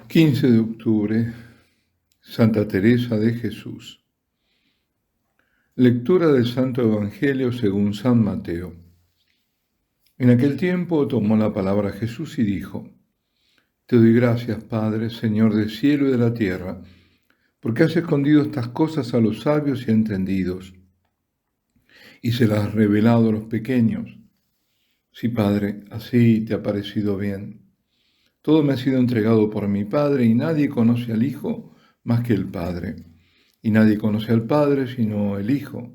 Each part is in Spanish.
15 de octubre, Santa Teresa de Jesús. Lectura del Santo Evangelio según San Mateo. En aquel tiempo tomó la palabra Jesús y dijo: Te doy gracias, Padre, Señor del cielo y de la tierra, porque has escondido estas cosas a los sabios y entendidos, y se las has revelado a los pequeños. Sí, Padre, así te ha parecido bien. Todo me ha sido entregado por mi Padre, y nadie conoce al Hijo más que el Padre. Y nadie conoce al Padre sino el Hijo,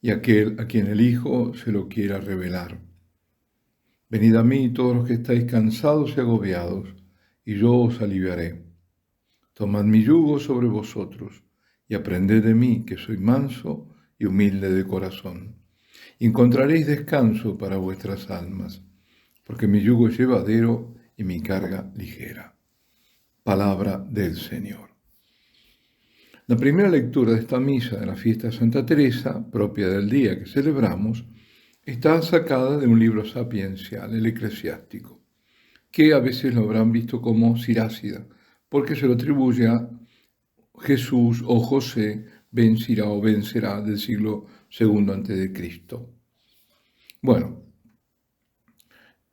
y aquel a quien el Hijo se lo quiera revelar. Venid a mí todos los que estáis cansados y agobiados, y yo os aliviaré. Tomad mi yugo sobre vosotros, y aprended de mí, que soy manso y humilde de corazón. Y encontraréis descanso para vuestras almas, porque mi yugo es llevadero y mi carga ligera. Palabra del Señor. La primera lectura de esta misa de la fiesta de Santa Teresa, propia del día que celebramos, está sacada de un libro sapiencial, el Eclesiástico, que a veces lo habrán visto como Sirácida, porque se lo atribuye a Jesús o José ben Sirá o ben Será del siglo II a.C. Bueno,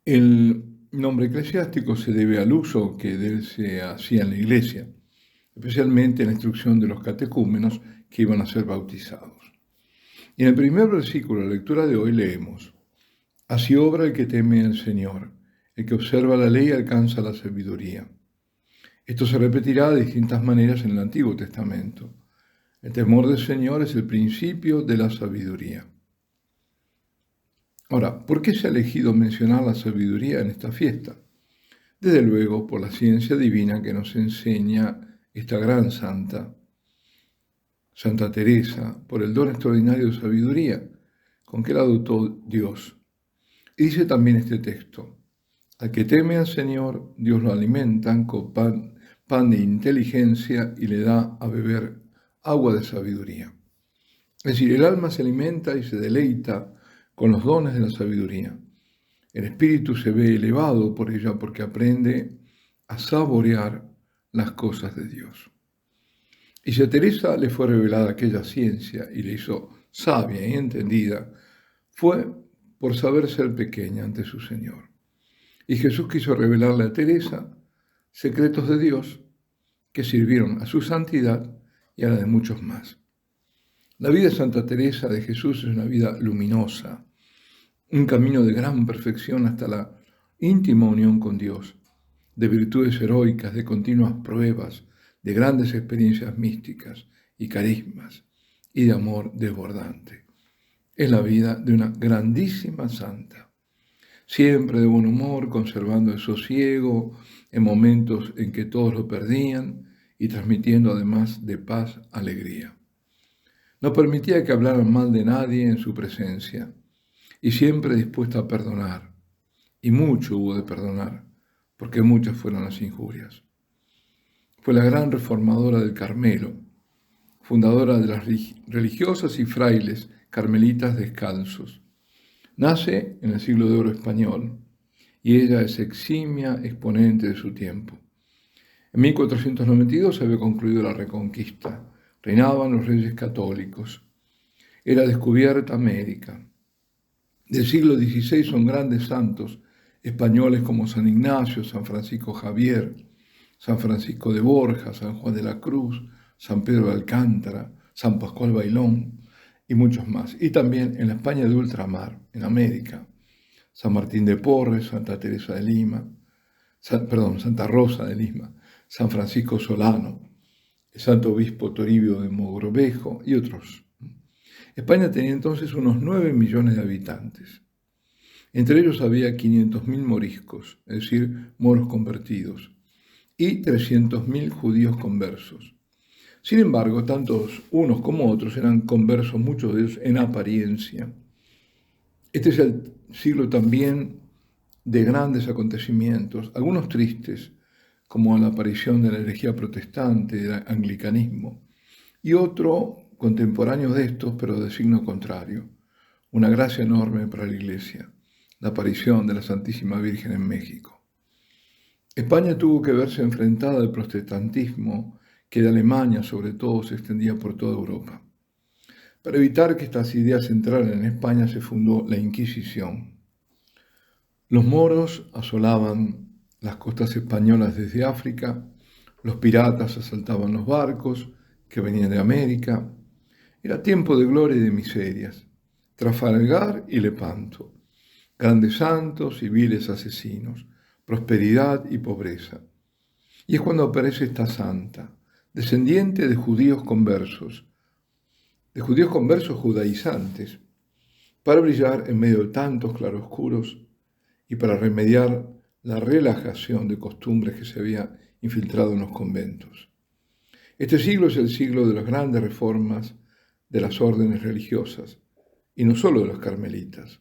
el nombre eclesiástico se debe al uso que de él se hacía en la Iglesia, especialmente en la instrucción de los catecúmenos que iban a ser bautizados. Y en el primer versículo de la lectura de hoy leemos: Así obra el que teme al Señor, el que observa la ley alcanza la sabiduría. Esto se repetirá de distintas maneras en el Antiguo Testamento. El temor del Señor es el principio de la sabiduría. Ahora, ¿por qué se ha elegido mencionar la sabiduría en esta fiesta? Desde luego, por la ciencia divina que nos enseña esta gran santa, Santa Teresa, por el don extraordinario de sabiduría con que la dotó Dios. Y dice también este texto: al que teme al Señor, Dios lo alimenta con pan de inteligencia y le da a beber agua de sabiduría. Es decir, el alma se alimenta y se deleita con los dones de la sabiduría. El espíritu se ve elevado por ella porque aprende a saborear las cosas de Dios. Y si a Teresa le fue revelada aquella ciencia y le hizo sabia y entendida, fue por saber ser pequeña ante su Señor. Y Jesús quiso revelarle a Teresa secretos de Dios que sirvieron a su santidad y a la de muchos más. La vida de Santa Teresa de Jesús es una vida luminosa, un camino de gran perfección hasta la íntima unión con Dios, de virtudes heroicas, de continuas pruebas, de grandes experiencias místicas y carismas, y de amor desbordante. Es la vida de una grandísima santa, siempre de buen humor, conservando el sosiego en momentos en que todos lo perdían y transmitiendo además de paz, alegría. No permitía que hablaran mal de nadie en su presencia, y siempre dispuesta a perdonar. Y mucho hubo de perdonar, porque muchas fueron las injurias. Fue la gran reformadora del Carmelo, fundadora de las religiosas y frailes carmelitas descalzos. Nace en el siglo de oro español, y ella es eximia exponente de su tiempo. En 1492 se había concluido la Reconquista. Reinaban los reyes católicos. Era descubierta América. Del siglo XVI son grandes santos españoles como San Ignacio, San Francisco Javier, San Francisco de Borja, San Juan de la Cruz, San Pedro de Alcántara, San Pascual Bailón y muchos más. Y también en la España de ultramar, en América, San Martín de Porres, Santa Teresa de Lima, Santa Rosa de Lima, San Francisco Solano, el Santo Obispo Toribio de Mogrovejo y otros. España tenía entonces unos 9 millones de habitantes. Entre ellos había 500.000 moriscos, es decir, moros convertidos, y 300.000 judíos conversos. Sin embargo, tantos unos como otros eran conversos, muchos de ellos en apariencia. Este es el siglo también de grandes acontecimientos, algunos tristes, como la aparición de la herejía protestante, del anglicanismo, y otro contemporáneo de estos, pero de signo contrario, una gracia enorme para la Iglesia, la aparición de la Santísima Virgen en México. España tuvo que verse enfrentada al protestantismo que de Alemania sobre todo se extendía por toda Europa. Para evitar que estas ideas entraran en España se fundó la Inquisición. Los moros asolaban las costas españolas desde África, los piratas asaltaban los barcos que venían de América. Era tiempo de gloria y de miserias, Trafalgar y Lepanto, grandes santos y viles asesinos, prosperidad y pobreza. Y es cuando aparece esta santa, descendiente de judíos conversos judaizantes, para brillar en medio de tantos claroscuros y para remediar la relajación de costumbres que se había infiltrado en los conventos. Este siglo es el siglo de las grandes reformas de las órdenes religiosas, y no solo de los carmelitas.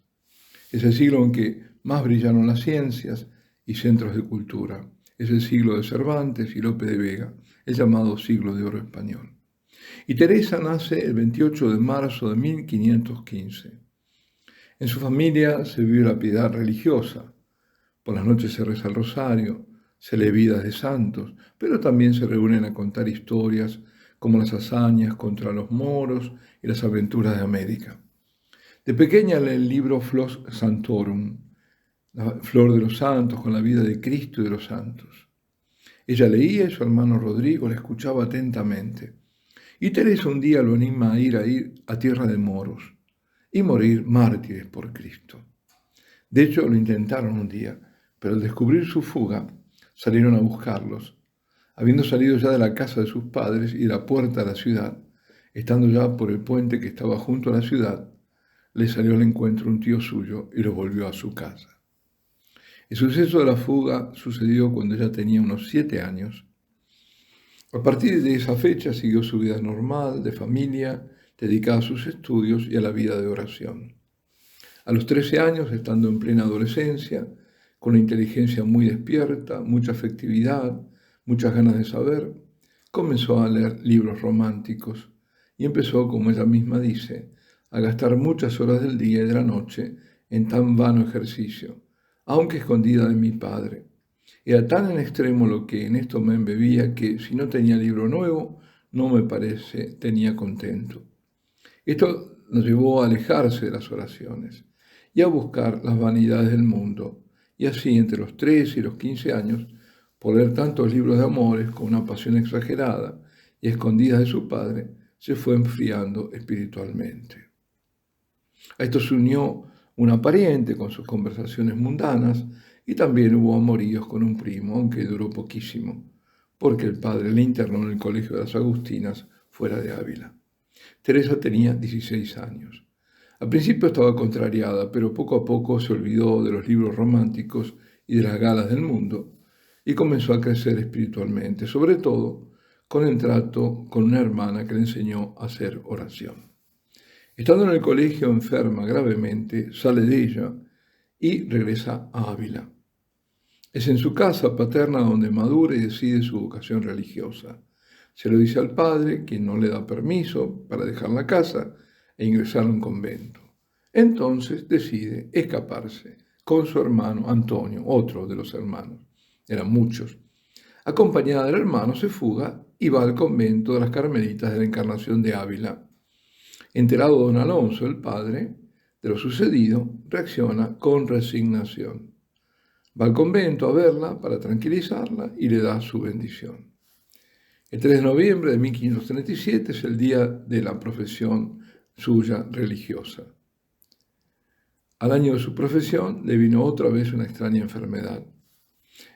Es el siglo en que más brillaron las ciencias y centros de cultura. Es el siglo de Cervantes y Lope de Vega, el llamado siglo de oro español. Y Teresa nace el 28 de marzo de 1515. En su familia se vive la piedad religiosa. Por las noches se reza el rosario, se lee vidas de santos, pero también se reúnen a contar historias como las hazañas contra los moros y las aventuras de América. De pequeña lee el libro Flos Santorum, la flor de los santos, con la vida de Cristo y de los santos. Ella leía y su hermano Rodrigo la escuchaba atentamente. Y Teresa un día lo anima a ir a tierra de moros y morir mártires por Cristo. De hecho, lo intentaron un día, pero al descubrir su fuga, salieron a buscarlos. Habiendo salido ya de la casa de sus padres y de la puerta de la ciudad, estando ya por el puente que estaba junto a la ciudad, le salió al encuentro un tío suyo y lo volvió a su casa. El suceso de la fuga sucedió cuando ella tenía unos 7 años. A partir de esa fecha siguió su vida normal, de familia, dedicada a sus estudios y a la vida de oración. A los 13 años, estando en plena adolescencia, con la inteligencia muy despierta, mucha afectividad, muchas ganas de saber, comenzó a leer libros románticos y empezó, como ella misma dice, a gastar muchas horas del día y de la noche en tan vano ejercicio, aunque escondida de mi padre. Era tan en extremo lo que en esto me embebía que si no tenía libro nuevo, no me parece tenía contento. Esto nos llevó a alejarse de las oraciones y a buscar las vanidades del mundo, y así entre los 13 y los 15 años, por leer tantos libros de amores con una pasión exagerada y escondida de su padre, se fue enfriando espiritualmente. A esto se unió una pariente con sus conversaciones mundanas y también hubo amoríos con un primo, aunque duró poquísimo, porque el padre le internó en el colegio de las Agustinas fuera de Ávila. Teresa tenía 16 años. Al principio estaba contrariada, pero poco a poco se olvidó de los libros románticos y de las galas del mundo y comenzó a crecer espiritualmente, sobre todo con el trato con una hermana que le enseñó a hacer oración. Estando en el colegio enferma gravemente, sale de ella y regresa a Ávila. Es en su casa paterna donde madura y decide su vocación religiosa. Se lo dice al padre, quien no le da permiso para dejar la casa e ingresar a un convento. Entonces decide escaparse con su hermano Antonio, otro de los hermanos. Eran muchos. Acompañada del hermano se fuga y va al convento de las Carmelitas de la Encarnación de Ávila. Enterado don Alonso, el padre, de lo sucedido, reacciona con resignación. Va al convento a verla para tranquilizarla y le da su bendición. El 3 de noviembre de 1537 es el día de la profesión suya religiosa. Al año de su profesión le vino otra vez una extraña enfermedad.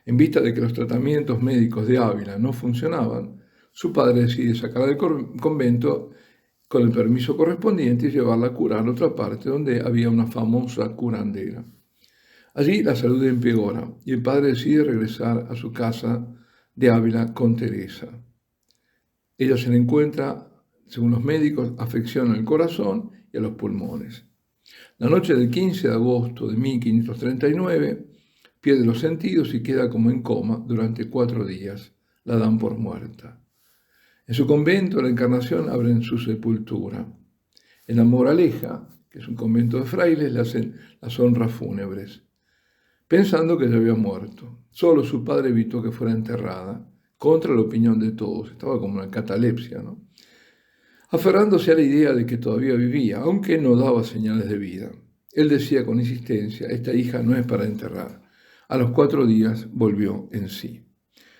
En vista de que los tratamientos médicos de Ávila no funcionaban, su padre decide sacarla del convento con el permiso correspondiente y llevarla a curar a otra parte donde había una famosa curandera. Allí la salud empeora y el padre decide regresar a su casa de Ávila con Teresa. Ella se le encuentra, según los médicos, afección al corazón y a los pulmones. La noche del 15 de agosto de 1539 pierde los sentidos y queda como en coma durante 4 días. La dan por muerta. En su convento, la Encarnación, abren su sepultura. En la Moraleja, que es un convento de frailes, le hacen las honras fúnebres. pensando que ya había muerto. Solo su padre evitó que fuera enterrada, contra la opinión de todos. Estaba como en catalepsia, ¿no? Aferrándose a la idea de que todavía vivía, aunque no daba señales de vida. Él decía con insistencia, esta hija no es para enterrar. A los 4 días volvió en sí.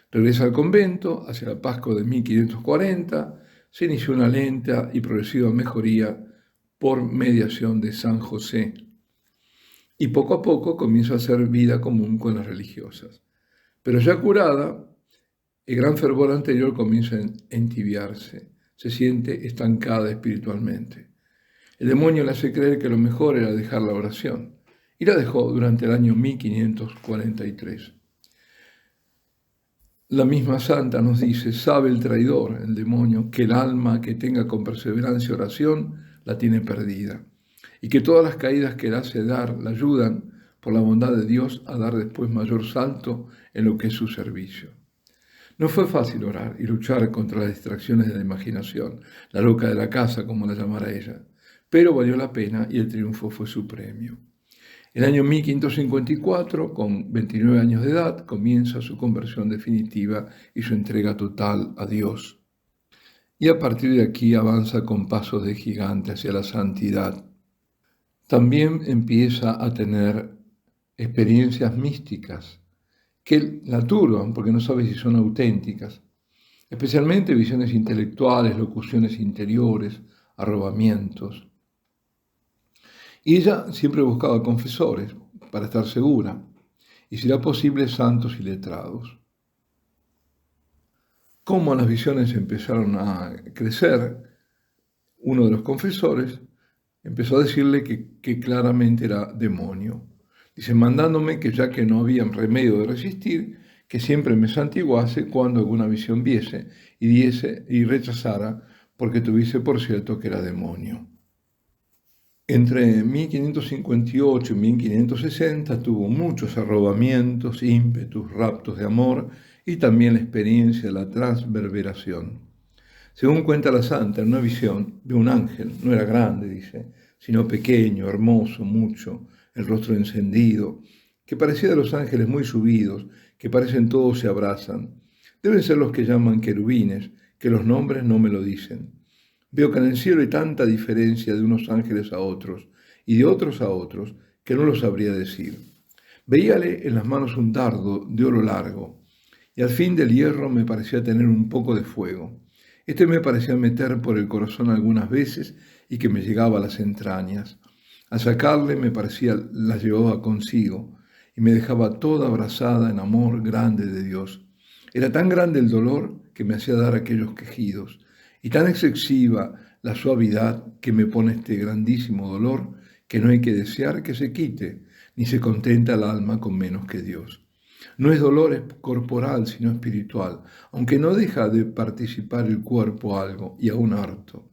Regresa al convento, hacia la Pascua de 1540, se inició una lenta y progresiva mejoría por mediación de San José. Y poco a poco comienza a hacer vida común con las religiosas. Pero ya curada, el gran fervor anterior comienza a entibiarse. Se siente estancada espiritualmente. El demonio le hace creer que lo mejor era dejar la oración. Y la dejó durante el año 1543. La misma santa nos dice, sabe el traidor, el demonio, que el alma que tenga con perseverancia oración la tiene perdida, y que todas las caídas que la hace dar la ayudan, por la bondad de Dios, a dar después mayor salto en lo que es su servicio. No fue fácil orar y luchar contra las distracciones de la imaginación, la loca de la casa, como la llamara ella, pero valió la pena y el triunfo fue su premio. El año 1554, con 29 años de edad, comienza su conversión definitiva y su entrega total a Dios. Y a partir de aquí avanza con pasos de gigante hacia la santidad. También empieza a tener experiencias místicas que la turban porque no sabe si son auténticas, especialmente visiones intelectuales, locuciones interiores, arrobamientos. Y ella siempre buscaba confesores para estar segura, y si era posible, santos y letrados. Como las visiones empezaron a crecer, uno de los confesores empezó a decirle que claramente era demonio. Dice, mandándome que ya que no había remedio de resistir, que siempre me santiguase cuando alguna visión viese y diese y rechazara, porque tuviese por cierto que era demonio. Entre 1558 y 1560 tuvo muchos arrobamientos, ímpetus, raptos de amor y también la experiencia de la transverberación. Según cuenta la santa, en una visión de un ángel, no era grande, dice, sino pequeño, hermoso, mucho, el rostro encendido, que parecía de los ángeles muy subidos, que parecen todos se abrazan. Deben ser los que llaman querubines, que los nombres no me lo dicen. Veo que en el cielo hay tanta diferencia de unos ángeles a otros y de otros a otros que no lo sabría decir. Veíale en las manos un dardo de oro largo y al fin del hierro me parecía tener un poco de fuego. Este me parecía meter por el corazón algunas veces y que me llegaba a las entrañas. Al sacarle me parecía la llevaba consigo y me dejaba toda abrazada en amor grande de Dios. Era tan grande el dolor que me hacía dar aquellos quejidos y tan excesiva la suavidad que me pone este grandísimo dolor que no hay que desear que se quite, ni se contenta el alma con menos que Dios. No es dolor corporal, sino espiritual, aunque no deja de participar el cuerpo algo, y aún harto.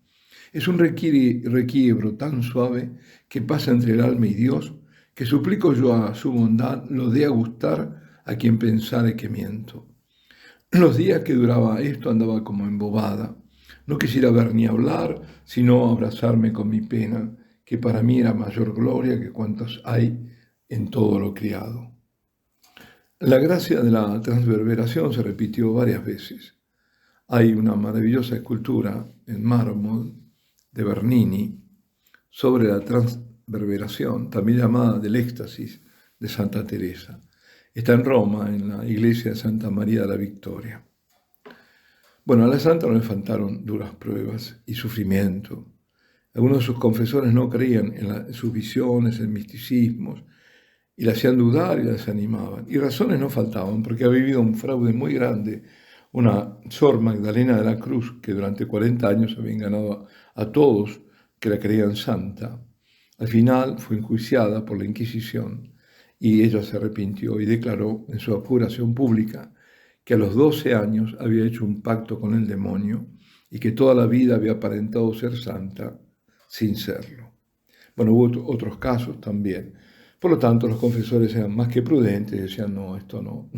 Es un requiebro tan suave que pasa entre el alma y Dios, que suplico yo a su bondad lo dé a gustar a quien pensare que miento. Los días que duraba esto andaba como embobada. No quisiera ver ni hablar, sino abrazarme con mi pena, que para mí era mayor gloria que cuantos hay en todo lo criado. La gracia de la transverberación se repitió varias veces. Hay una maravillosa escultura en mármol de Bernini sobre la transverberación, también llamada del éxtasis de Santa Teresa. Está en Roma, en la iglesia de Santa María de la Victoria. Bueno, a la santa no le faltaron duras pruebas y sufrimiento. Algunos de sus confesores no creían en sus visiones, en misticismos, y la hacían dudar y la desanimaban. Y razones no faltaban, porque había vivido un fraude muy grande, una Sor Magdalena de la Cruz, que durante 40 años había engañado a todos que la creían santa. Al final fue enjuiciada por la Inquisición y ella se arrepintió y declaró en su apuración pública que a los 12 años había hecho un pacto con el demonio y que toda la vida había aparentado ser santa sin serlo. Bueno, hubo otros casos también. Por lo tanto, los confesores eran más que prudentes y decían, no, esto no,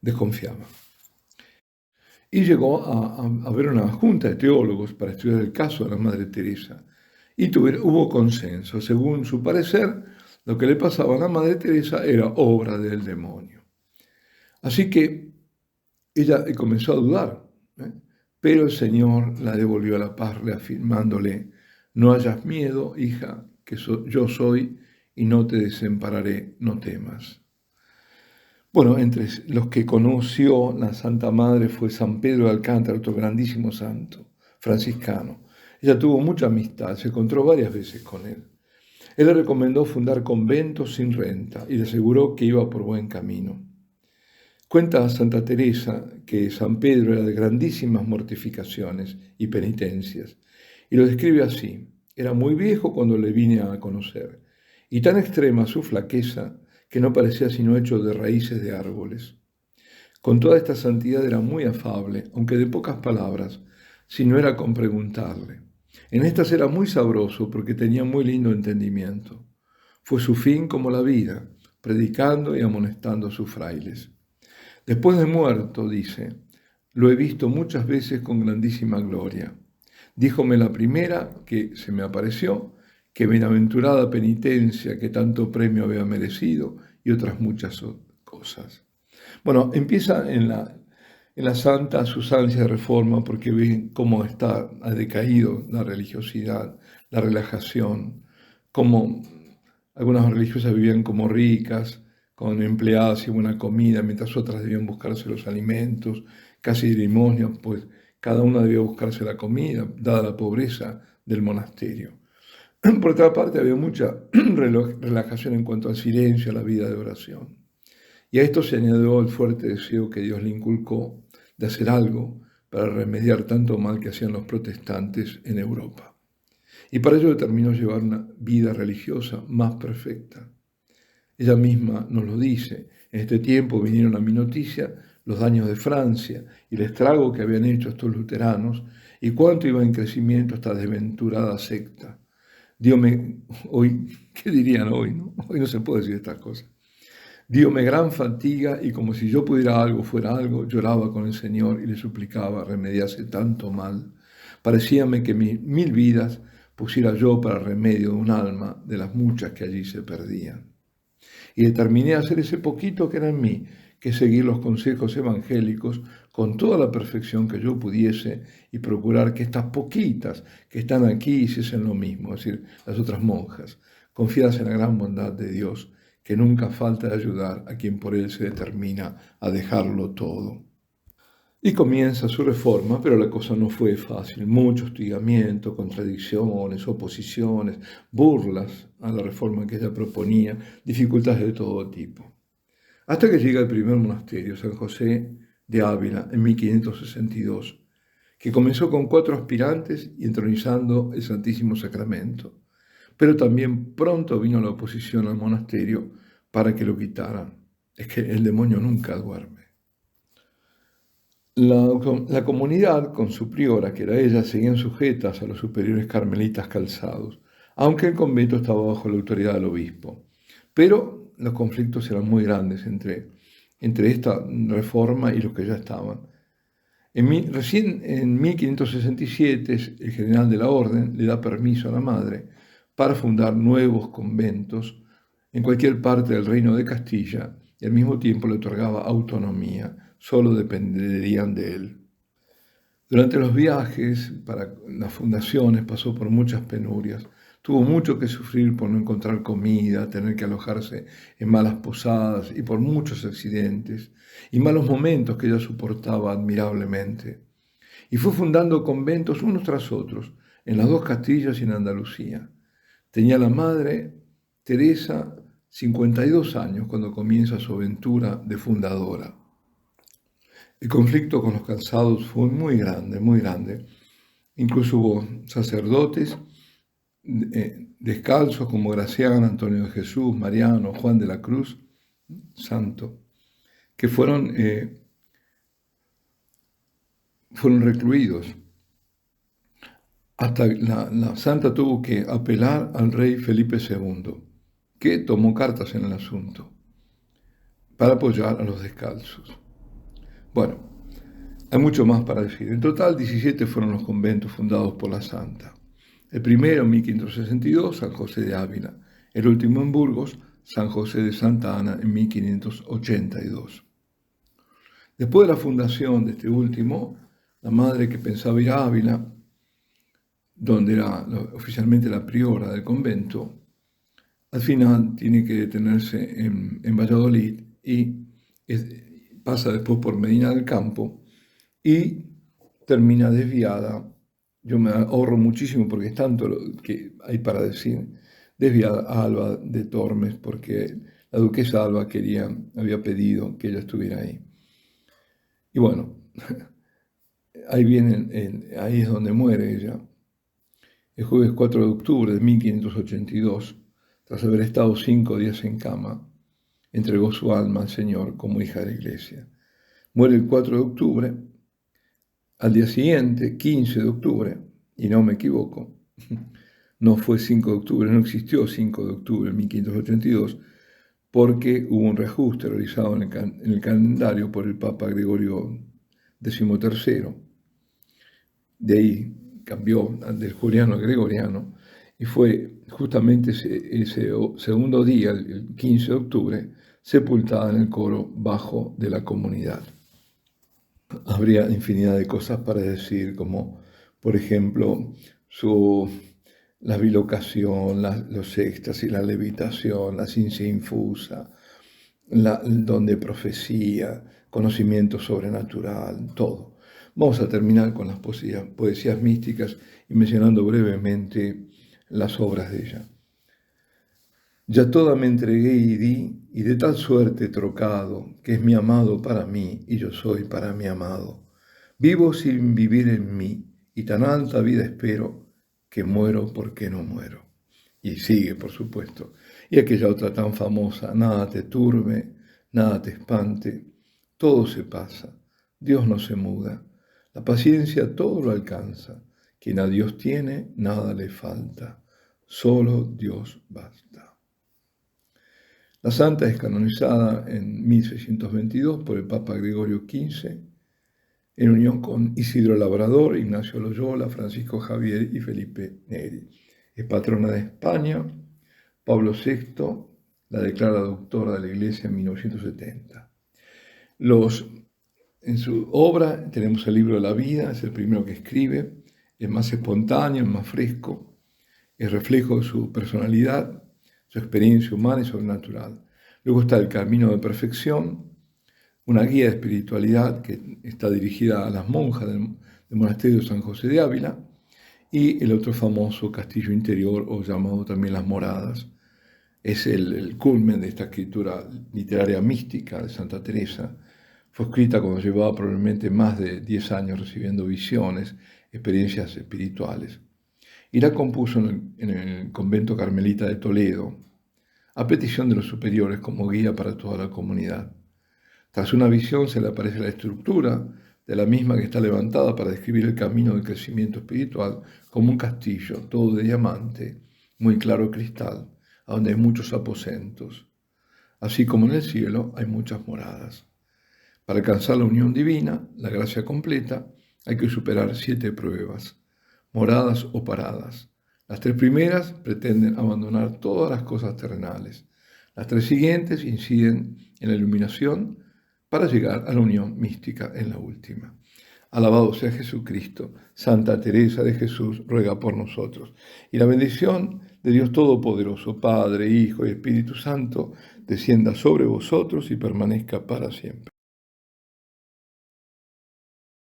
desconfiaban. Y llegó a haber una junta de teólogos para estudiar el caso de la Madre Teresa. Y hubo consenso. Según su parecer, Lo que le pasaba a la Madre Teresa era obra del demonio. Así que ella comenzó a dudar, ¿eh? Pero el Señor la devolvió a la paz, reafirmándole: no hayas miedo, hija, que yo soy y no te desampararé, no temas. Bueno, entre los que conoció la Santa Madre fue San Pedro de Alcántara, otro grandísimo santo, franciscano. Ella tuvo mucha amistad, se encontró varias veces con él. Él le recomendó fundar conventos sin renta y le aseguró que iba por buen camino. Cuenta Santa Teresa que San Pedro era de grandísimas mortificaciones y penitencias, y lo describe así: era muy viejo cuando le vine a conocer, y tan extrema su flaqueza que no parecía sino hecho de raíces de árboles. Con toda esta santidad era muy afable, aunque de pocas palabras, si no era con preguntarle. En estas era muy sabroso porque tenía muy lindo entendimiento. Fue su fin como la vida, predicando y amonestando a sus frailes. Después de muerto, dice, lo he visto muchas veces con grandísima gloria. Díjome la primera que se me apareció, que bienaventurada penitencia, que tanto premio había merecido, y otras muchas cosas. Bueno, empieza en la santa sus ansias de reforma, porque ve cómo ha decaído la religiosidad, la relajación, cómo algunas religiosas vivían como ricas, con empleadas y buena comida, mientras otras debían buscarse los alimentos, casi de limosna, pues cada una debía buscarse la comida, dada la pobreza del monasterio. Por otra parte, había mucha relajación en cuanto al silencio, a la vida de oración. Y a esto se añadió el fuerte deseo que Dios le inculcó de hacer algo para remediar tanto mal que hacían los protestantes en Europa. Y para ello determinó llevar una vida religiosa más perfecta. Ella misma nos lo dice: en este tiempo vinieron a mi noticia los daños de Francia y el estrago que habían hecho estos luteranos y cuánto iba en crecimiento esta desventurada secta. Hoy, ¿qué dirían hoy? No? Hoy no se puede decir estas cosas. Díome gran fatiga y como si yo pudiera algo, fuera algo, lloraba con el Señor y le suplicaba remediase tanto mal. Parecíame que 1000 vidas pusiera yo para remedio de un alma de las muchas que allí se perdían. Y determiné hacer ese poquito que era en mí, que seguir los consejos evangélicos con toda la perfección que yo pudiese y procurar que estas poquitas que están aquí hiciesen lo mismo, es decir, las otras monjas, confiadas en la gran bondad de Dios, que nunca falta de ayudar a quien por él se determina a dejarlo todo. Y comienza su reforma, pero la cosa no fue fácil. Mucho hostigamiento, contradicciones, oposiciones, burlas a la reforma que ella proponía, dificultades de todo tipo. Hasta que llega el primer monasterio, San José de Ávila, en 1562, que comenzó con 4 aspirantes y entronizando el Santísimo Sacramento. Pero también pronto vino la oposición al monasterio para que lo quitaran. Es que el demonio nunca duerme. La comunidad, con su priora, que era ella, seguían sujetas a los superiores carmelitas calzados, aunque el convento estaba bajo la autoridad del obispo. Pero los conflictos eran muy grandes entre esta reforma y los que ya estaban. Recién en 1567, el general de la orden le da permiso a la madre para fundar nuevos conventos en cualquier parte del reino de Castilla y al mismo tiempo le otorgaba autonomía. Solo dependerían de él. Durante los viajes para las fundaciones pasó por muchas penurias. Tuvo mucho que sufrir por no encontrar comida, tener que alojarse en malas posadas y por muchos accidentes y malos momentos que ella soportaba admirablemente. Y fue fundando conventos unos tras otros en las 2 Castillas y en Andalucía. Tenía la Madre Teresa 52 años cuando comienza su aventura de fundadora. El conflicto con los calzados fue muy grande, muy grande. Incluso hubo sacerdotes descalzos como Gracián, Antonio de Jesús, Mariano, Juan de la Cruz, santo, que fueron recluidos. Hasta la santa tuvo que apelar al rey Felipe II, que tomó cartas en el asunto para apoyar a los descalzos. Bueno, hay mucho más para decir. En total, 17 fueron los conventos fundados por la santa. El primero, en 1562, San José de Ávila. El último en Burgos, San José de Santa Ana, en 1582. Después de la fundación de este último, la madre, que pensaba ir a Ávila, donde era oficialmente la priora del convento, al final tiene que detenerse en Valladolid y pasa después por Medina del Campo y termina desviada. Yo me ahorro muchísimo porque es tanto lo que hay para decir. Desviada a Alba de Tormes porque la duquesa Alba había pedido que ella estuviera ahí. Y bueno, ahí es donde muere ella. El jueves 4 de octubre de 1582, tras haber estado 5 días en cama, entregó su alma al Señor como hija de la Iglesia. Muere el 4 de octubre. Al día siguiente, 15 de octubre, y no me equivoco, no fue 5 de octubre, no existió 5 de octubre de 1582, porque hubo un reajuste realizado en el calendario por el Papa Gregorio XIII. De ahí cambió del juliano al gregoriano, y fue justamente ese segundo día, el 15 de octubre, sepultada en el coro bajo de la comunidad. Habría infinidad de cosas para decir, como por ejemplo la bilocación, los éxtasis, la levitación, la ciencia infusa, el don de profecía, conocimiento sobrenatural, todo. Vamos a terminar con las poesías místicas y mencionando brevemente las obras de ella. Ya toda me entregué y di, y de tal suerte trocado, que es mi amado para mí y yo soy para mi amado. Vivo sin vivir en mí, y tan alta vida espero, que muero porque no muero. Y sigue, por supuesto. Y aquella otra tan famosa, nada te turbe, nada te espante, todo se pasa, Dios no se muda, la paciencia todo lo alcanza, quien a Dios tiene, nada le falta, solo Dios basta. La santa es canonizada en 1622 por el Papa Gregorio XV, en unión con Isidro Labrador, Ignacio Loyola, Francisco Javier y Felipe Neri. Es patrona de España. Pablo VI la declara doctora de la Iglesia en 1970. En su obra tenemos el libro de la vida, es el primero que escribe, es más espontáneo, es más fresco, es reflejo de su personalidad, su experiencia humana y sobrenatural. Luego está El Camino de Perfección, una guía de espiritualidad que está dirigida a las monjas del monasterio de San José de Ávila, y el otro famoso Castillo Interior, o llamado también Las Moradas. Es el culmen de esta escritura literaria mística de Santa Teresa. Fue escrita cuando llevaba probablemente más de 10 años recibiendo visiones, experiencias espirituales. Y la compuso en el convento carmelita de Toledo, a petición de los superiores como guía para toda la comunidad. Tras una visión se le aparece la estructura de la misma, que está levantada para describir el camino del crecimiento espiritual, como un castillo, todo de diamante, muy claro cristal, a donde hay muchos aposentos. Así como en el cielo hay muchas moradas. Para alcanzar la unión divina, la gracia completa, hay que superar 7 pruebas, moradas o paradas. Las 3 primeras pretenden abandonar todas las cosas terrenales. Las 3 siguientes inciden en la iluminación para llegar a la unión mística en la última. Alabado sea Jesucristo. Santa Teresa de Jesús ruega por nosotros. Y la bendición de Dios Todopoderoso, Padre, Hijo y Espíritu Santo, descienda sobre vosotros y permanezca para siempre.